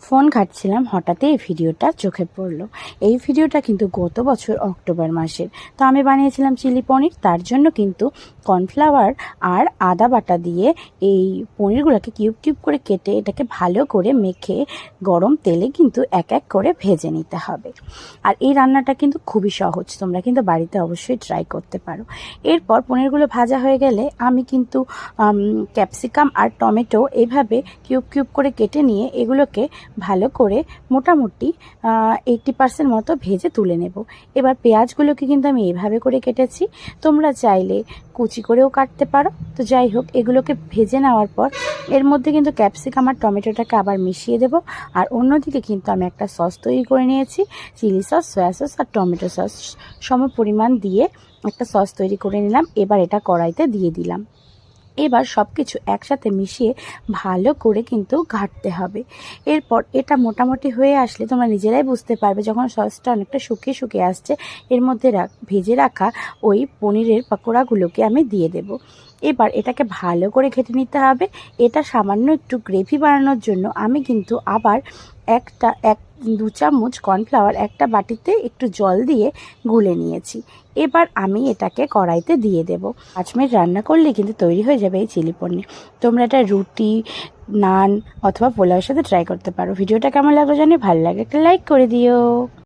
Phone ঘাঁটছিলাম, হঠাৎই এই ভিডিওটা চোখে পড়লো। এই ভিডিওটা কিন্তু গত বছর অক্টোবর মাসের। তো আমি বানিয়েছিলাম চিলি পনির। তার জন্য কিন্তু কর্নফ্লাওয়ার আর আদা বাটা দিয়ে এই পনিরগুলোকে কিউব কিউব করে কেটে এটাকে ভালো করে মেখে গরম তেলে কিন্তু এক এক করে ভেজে নিতে হবে। আর এই রান্নাটা কিন্তু খুবই সহজ, তোমরা কিন্তু বাড়িতে অবশ্যই ট্রাই করতে পারো। এরপর পনিরগুলো ভাজা হয়ে গেলে আমি কিন্তু ক্যাপসিকাম আর টমেটো এইভাবে কিউব কিউব করে কেটে নিয়ে এগুলোকে ভালো করে মোটামুটি 80% মতো ভেজে তুলে নেব। এবার পেঁয়াজগুলোকে কিন্তু আমি এইভাবে করে কেটেছি, তোমরা চাইলে কুচি করেও কাটতে পারো। তো যাই হোক, এগুলোকে ভেজে নেওয়ার পর এর মধ্যে কিন্তু ক্যাপসিকাম আর টমেটোটাকে আবার মিশিয়ে দেব। আর অন্যদিকে কিন্তু আমি একটা সস তৈরি করে নিয়েছি, চিলি সস, সয়া সস আর টমেটো সস সম পরিমাণ দিয়ে একটা সস তৈরি করে নিলাম। এবার এটা কড়াইতে দিয়ে দিলাম। এবার সব কিছু একসাথে মিশিয়ে ভালো করে কিন্তু ঘাঁটতে হবে। এরপর এটা মোটামুটি হয়ে আসলে তোমরা নিজেরাই বুঝতে পারবে, যখন সসটা অনেকটা শুকিয়ে শুকিয়ে আসছে, এর মধ্যে ভেজে রাখা ওই পনিরের পকোড়াগুলোকে আমি দিয়ে দেব। এবার এটাকে ভালো করে ঘেঁটে নিতে হবে। এটা সামান্য একটু গ্রেভি বানানোর জন্য আমি কিন্তু আবার এক 2 চামচ কর্নফ্লাওয়ার একটা বাটিতে একটু জল দিয়ে গুলে নিয়েছি। এবার আমি এটাকে কড়াইতে দিয়ে দেব। 5 মিনিট রান্না করলে কিন্তু তৈরি হয়ে যাবে এই চিলি পনির। তোমরা এটা রুটি, নান অথবা পোলাওয়ের সাথে ট্রাই করতে পারো। ভিডিওটা কেমন লাগলো জানি, ভালো লাগে একটা লাইক করে দিও।